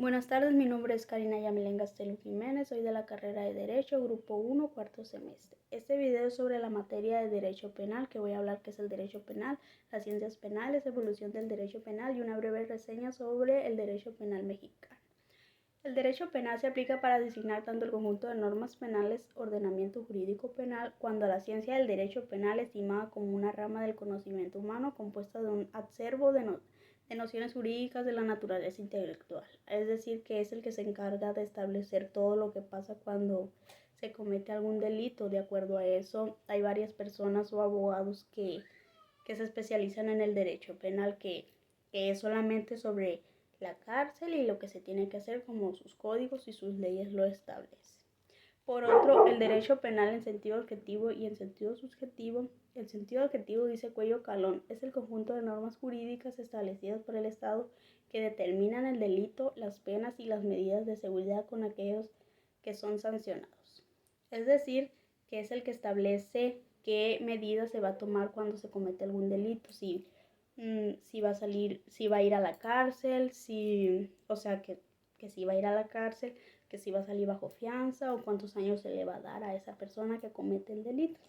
Buenas tardes, mi nombre es Karina Yamilén Gastelu Jiménez, soy de la carrera de Derecho, Grupo 1, cuarto semestre. Este video es sobre la materia de Derecho Penal, que voy a hablar que es el Derecho Penal, las ciencias penales, evolución del Derecho Penal y una breve reseña sobre el Derecho Penal mexicano. El derecho penal se aplica para designar tanto el conjunto de normas penales, ordenamiento jurídico penal, cuando la ciencia del derecho penal es estimada como una rama del conocimiento humano compuesta de un acervo de nociones jurídicas de la naturaleza intelectual, es decir, que es el que se encarga de establecer todo lo que pasa cuando se comete algún delito. De acuerdo a eso, hay varias personas o abogados que se especializan en el derecho penal, que es solamente sobre la cárcel y lo que se tiene que hacer, como sus códigos y sus leyes lo establecen. Por otro, el derecho penal en sentido objetivo y en sentido subjetivo. El sentido objetivo, dice Cuello Calón, es el conjunto de normas jurídicas establecidas por el Estado que determinan el delito, las penas y las medidas de seguridad con aquellos que son sancionados. Es decir, que es el que establece qué medidas se va a tomar cuando se comete algún delito, si va a salir, si va a ir a la cárcel, que si va a ir a la cárcel, que si va a salir bajo fianza o cuántos años se le va a dar a esa persona que comete el delito.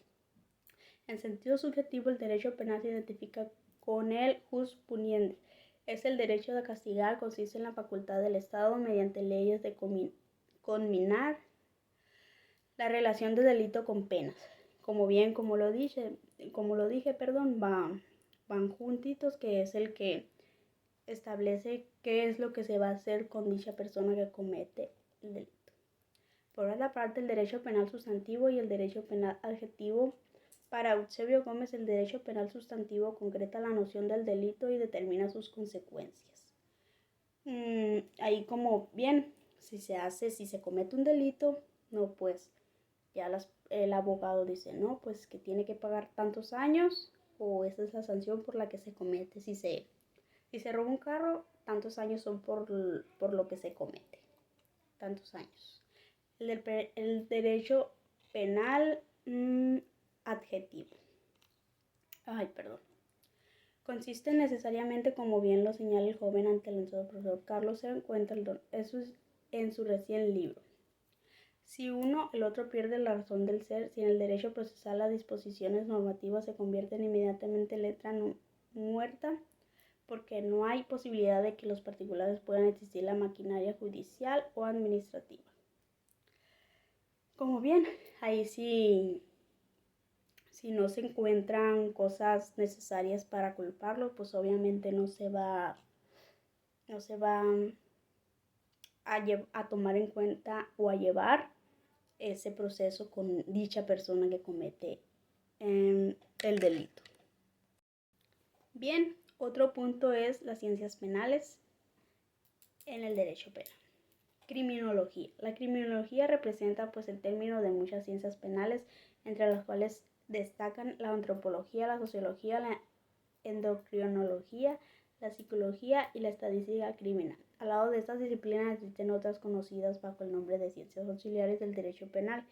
En sentido subjetivo, el derecho penal se identifica con el jus puniendi. Es el derecho de castigar, consiste en la facultad del Estado mediante leyes de conminar la relación de delito con penas. Como lo dije, van juntitos, que es el que establece qué es lo que se va a hacer con dicha persona que comete el delito. Por otra parte, el derecho penal sustantivo y el derecho penal adjetivo. Para Eusebio Gómez, el derecho penal sustantivo concreta la noción del delito y determina sus consecuencias. Ahí como bien, si se comete un delito, no, pues ya el abogado dice, no, pues que tiene que pagar tantos años, o esa es la sanción por la que se comete. Si se roba un carro, tantos años son por lo que se comete, tantos años. El derecho penal adjetivo. Consiste necesariamente, como bien lo señala el joven antelanzado profesor Carlos se encuentra eso es en su recién libro. Si uno, el otro pierde la razón del ser. Si en el derecho procesal las disposiciones normativas se convierten inmediatamente en letra muerta, porque no hay posibilidad de que los particulares puedan existir la maquinaria judicial o administrativa. Como bien, ahí si no se encuentran cosas necesarias para culparlo, pues obviamente no se va a tomar en cuenta o a llevar ese proceso con dicha persona que comete el delito. Bien, otro punto es las ciencias penales en el derecho penal. Criminología. La criminología representa pues el término de muchas ciencias penales, entre las cuales destacan la antropología, la sociología, la endocrinología, la psicología y la estadística criminal. Al lado de estas disciplinas existen otras conocidas bajo el nombre de ciencias auxiliares del derecho penal.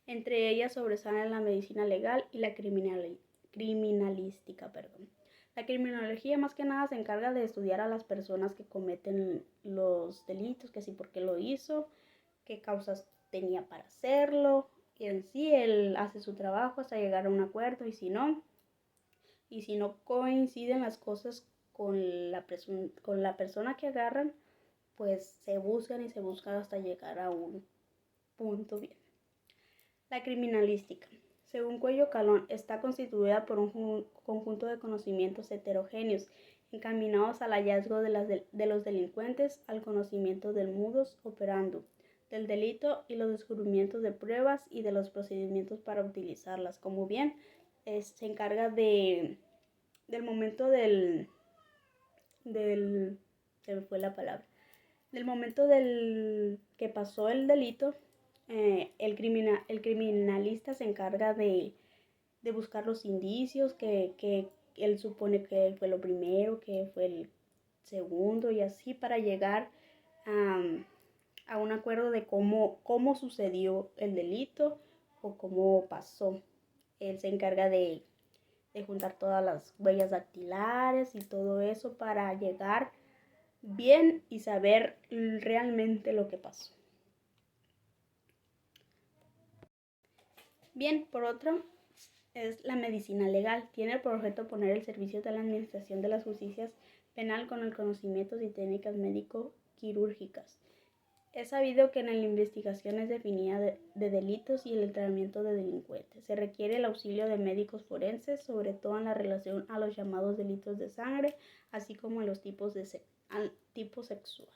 Entre ellas sobresalen la medicina legal y la criminalística. La criminología más que nada se encarga de estudiar a las personas que cometen los delitos, que sí, por qué lo hizo, qué causas tenía para hacerlo, y en sí él hace su trabajo hasta llegar a un acuerdo, y si no coinciden las cosas con la persona que agarran, pues se buscan hasta llegar a un punto bien. La criminalística. Según Cuello Calón, está constituida por un conjunto de conocimientos heterogéneos, encaminados al hallazgo de los delincuentes, al conocimiento del modus operandi del delito y los descubrimientos de pruebas y de los procedimientos para utilizarlas. Como bien, se encarga del momento se me fue la palabra, del momento del que pasó el delito. El criminalista se encarga de buscar los indicios que él supone que fue lo primero, que fue el segundo, y así para llegar a un acuerdo de cómo sucedió el delito o cómo pasó. Él se encarga de juntar todas las huellas dactilares y todo eso para llegar bien y saber realmente lo que pasó. Bien, por otro, es la medicina legal. Tiene por objeto poner el servicio de la administración de las justicias penal con el conocimiento y técnicas médico-quirúrgicas. Es sabido que en la investigación es definida de delitos y el tratamiento de delincuentes. Se requiere el auxilio de médicos forenses, sobre todo en la relación a los llamados delitos de sangre, así como en los tipos tipo sexual.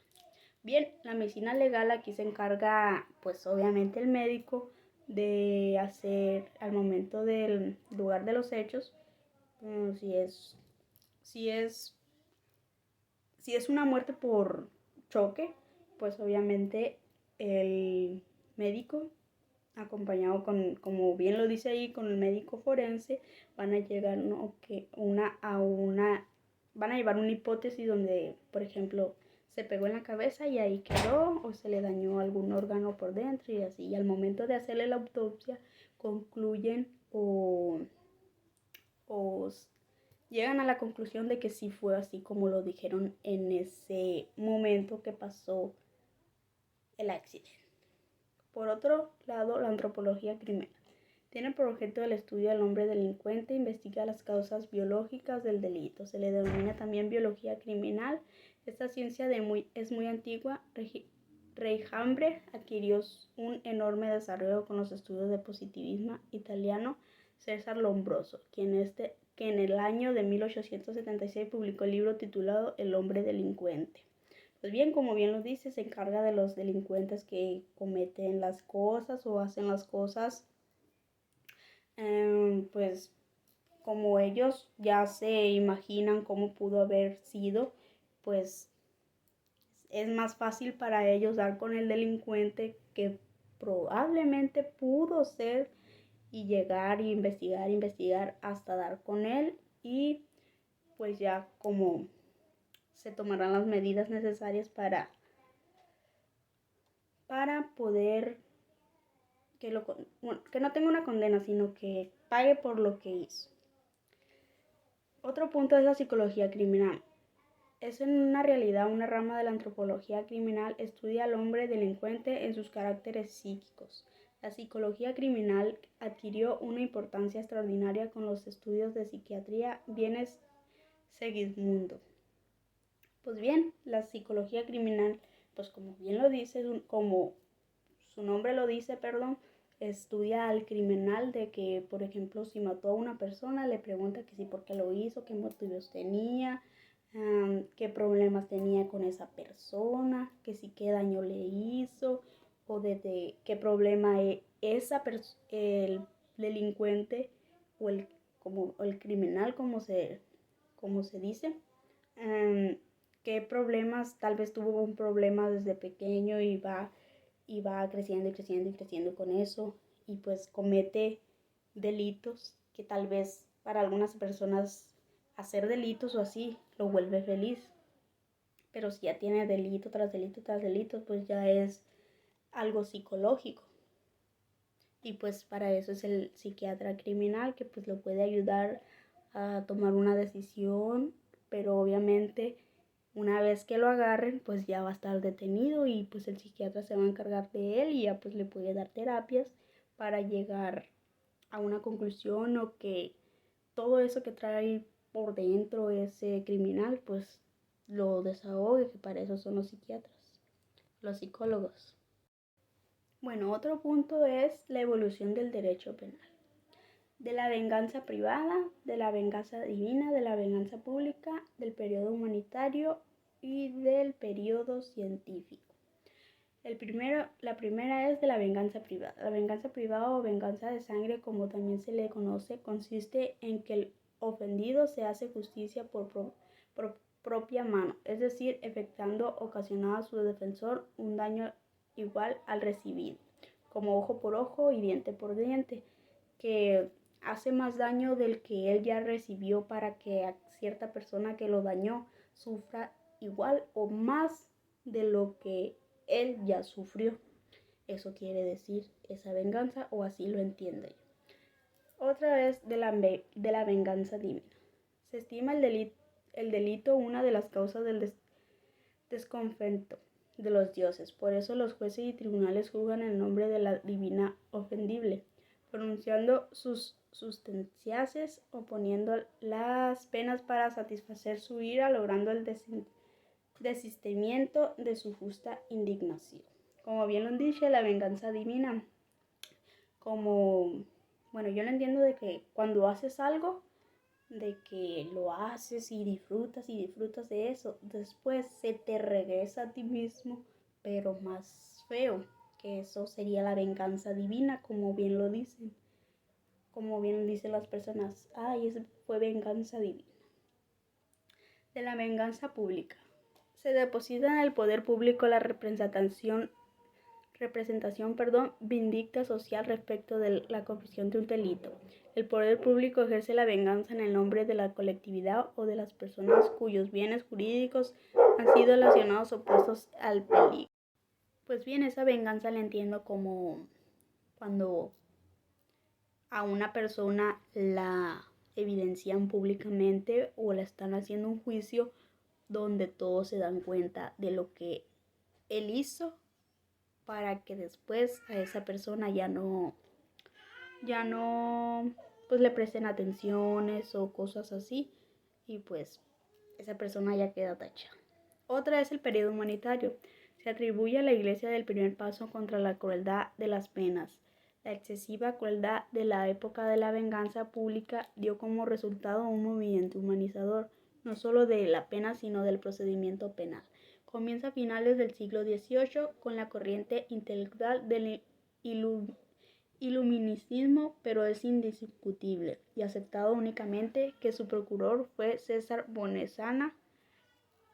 Bien, la medicina legal aquí se encarga, pues obviamente el médico, de hacer al momento del lugar de los hechos, si es, si es, si es una muerte por choque, pues obviamente el médico, acompañado con, como bien lo dice ahí, con el médico forense, van a llegar van a llevar una hipótesis donde, por ejemplo, se pegó en la cabeza y ahí quedó, o se le dañó algún órgano por dentro y así. Y al momento de hacerle la autopsia, concluyen o llegan a la conclusión de que sí fue así como lo dijeron en ese momento que pasó el accidente. Por otro lado, la antropología criminal tiene por objeto el estudio del hombre delincuente, investiga las causas biológicas del delito. Se le denomina también biología criminal. Esta ciencia es muy antigua. Reijambre adquirió un enorme desarrollo con los estudios de positivismo italiano César Lombroso, que en el año de 1876 publicó el libro titulado El hombre delincuente. Pues bien, como bien lo dice, se encarga de los delincuentes que cometen las cosas o hacen las cosas, pues como ellos ya se imaginan cómo pudo haber sido, pues es más fácil para ellos dar con el delincuente que probablemente pudo ser y llegar e investigar hasta dar con él y pues ya como se tomarán las medidas necesarias para poder que no tenga una condena, sino que pague por lo que hizo. Otro punto es la psicología criminal. Es en una realidad una rama de la antropología criminal, estudia al hombre delincuente en sus caracteres psíquicos. La psicología criminal adquirió una importancia extraordinaria con los estudios de psiquiatría bienes Segismundo. Pues bien, la psicología criminal, pues como bien lo dice, como su nombre lo dice, estudia al criminal de que, por ejemplo, si mató a una persona, le pregunta que sí, por qué lo hizo, qué motivos tenía, qué problemas tenía con esa persona, que sí, qué daño le hizo, o desde qué problema el delincuente o el criminal, como se dice, qué problemas, tal vez tuvo un problema desde pequeño y va creciendo y creciendo y creciendo con eso y pues comete delitos que tal vez para algunas personas hacer delitos o así lo vuelve feliz. Pero si ya tiene delito tras delito tras delito, pues ya es algo psicológico. Y pues para eso es el psiquiatra criminal que pues lo puede ayudar a tomar una decisión, pero obviamente una vez que lo agarren, pues ya va a estar detenido y pues el psiquiatra se va a encargar de él y ya pues le puede dar terapias para llegar a una conclusión o que todo eso que trae por dentro ese criminal, pues lo desahogue, que para eso son los psiquiatras, los psicólogos. Bueno, otro punto es la evolución del derecho penal. De la venganza privada, de la venganza divina, de la venganza pública, del periodo humanitario y del periodo científico. La primera es de la venganza privada. La venganza privada o venganza de sangre, como también se le conoce, consiste en que el ofendido se hace justicia por propia mano, es decir, efectuando ocasionado a su defensor un daño igual al recibido, como ojo por ojo y diente por diente, que hace más daño del que él ya recibió para que a cierta persona que lo dañó sufra igual o más de lo que él ya sufrió. Eso quiere decir esa venganza, o así lo entiendo yo. Otra es de la venganza divina. Se estima el delito una de las causas descontento de los dioses. Por eso los jueces y tribunales juzgan en nombre de la divina ofendible, pronunciando sus sentencias o poniendo las penas para satisfacer su ira, logrando el desistimiento de su justa indignación. Como bien lo dice, la venganza divina, yo lo entiendo de que cuando haces algo, de que lo haces y disfrutas de eso, después se te regresa a ti mismo, pero más feo, que eso sería la venganza divina, como bien lo dicen las personas, fue venganza divina. De la venganza pública. Se deposita en el poder público la representación vindicta social respecto de la comisión de un delito. El poder público ejerce la venganza en el nombre de la colectividad o de las personas cuyos bienes jurídicos han sido lesionados o puestos al peligro. Pues bien, esa venganza la entiendo como cuando a una persona la evidencian públicamente o la están haciendo un juicio donde todos se dan cuenta de lo que él hizo, para que después a esa persona ya no pues le presten atenciones o cosas así, y pues esa persona ya queda tachada. Otra es el periodo humanitario. Se atribuye a la Iglesia el primer paso contra la crueldad de las penas. La excesiva crueldad de la época de la venganza pública dio como resultado un movimiento humanizador, no solo de la pena, sino del procedimiento penal. Comienza a finales del siglo XVIII con la corriente intelectual del iluminismo, pero es indiscutible y aceptado únicamente que su precursor fue César Bonesana,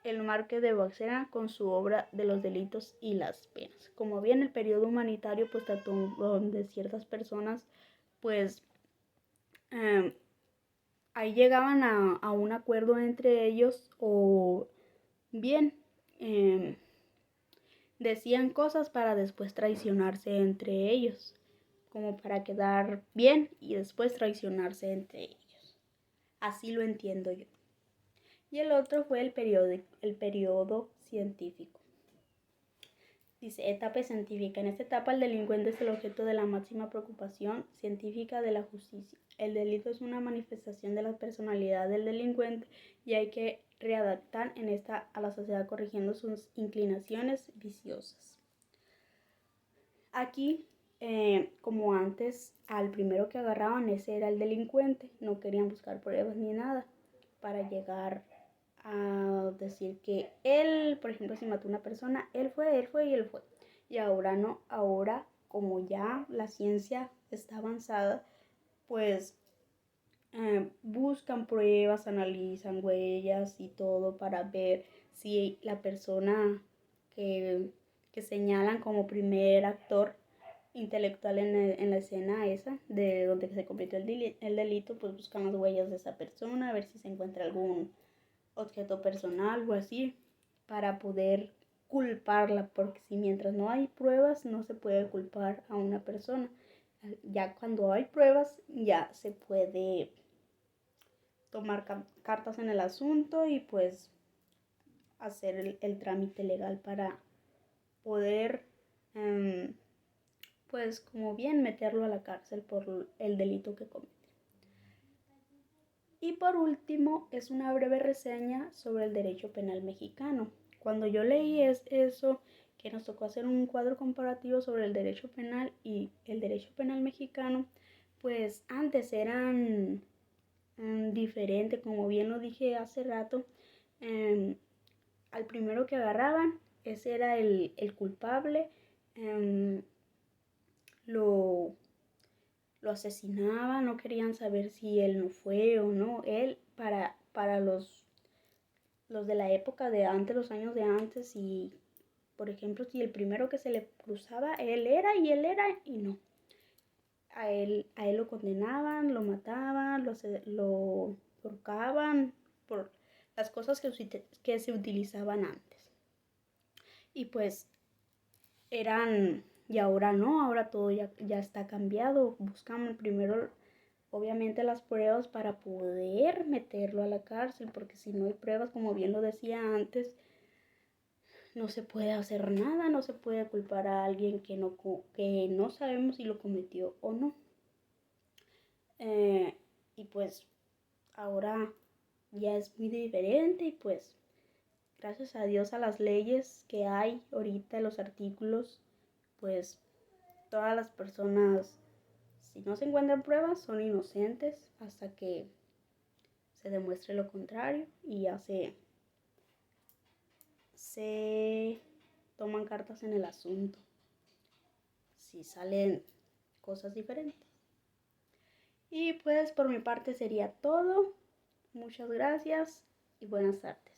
el marqués de Barcelona, con su obra de los delitos y las penas. Como bien el periodo humanitario pues trató donde ciertas personas pues ahí llegaban a un acuerdo entre ellos, o bien decían cosas para después traicionarse entre ellos, como para quedar bien y después traicionarse entre ellos. Así lo entiendo yo. Y el otro fue el periodo científico. Dice, etapa científica. En esta etapa el delincuente es el objeto de la máxima preocupación científica de la justicia. El delito es una manifestación de la personalidad del delincuente y hay que readaptar en esta a la sociedad corrigiendo sus inclinaciones viciosas. Aquí, como antes, al primero que agarraban, ese era el delincuente. No querían buscar pruebas ni nada para llegar a decir que él, por ejemplo, si mató a una persona, él fue. Y ahora no, ahora como ya la ciencia está avanzada, pues buscan pruebas, analizan huellas y todo para ver si la persona que señalan como primer actor intelectual en la escena esa, de donde se cometió el delito, pues buscan las huellas de esa persona, a ver si se encuentra algún objeto personal o así, para poder culparla, porque si mientras no hay pruebas no se puede culpar a una persona. Ya cuando hay pruebas ya se puede tomar cartas en el asunto y pues hacer el trámite legal para poder pues como bien meterlo a la cárcel por el delito que comete. Y por último es una breve reseña sobre el derecho penal mexicano. Cuando yo leí eso, que nos tocó hacer un cuadro comparativo sobre el derecho penal y el derecho penal mexicano, pues antes eran diferentes, como bien lo dije hace rato. Al primero que agarraban, ese era el culpable, lo asesinaban, no querían saber si él no fue o no. Él, para los de la época de antes, los años de antes, y por ejemplo, si el primero que se le cruzaba, él era y no. A él lo condenaban, lo mataban, lo ahorcaban por las cosas que se utilizaban antes. Y pues y ahora no, ahora todo ya está cambiado. Buscan primero, obviamente, las pruebas para poder meterlo a la cárcel, porque si no hay pruebas, como bien lo decía antes, no se puede hacer nada, no se puede culpar a alguien que no sabemos si lo cometió o no. Y pues ahora ya es muy diferente y pues gracias a Dios a las leyes que hay ahorita, los artículos, pues todas las personas, si no se encuentran pruebas, son inocentes hasta que se demuestre lo contrario y ya se toman cartas en el asunto si salen cosas diferentes. Y pues por mi parte sería todo. Muchas gracias y buenas tardes.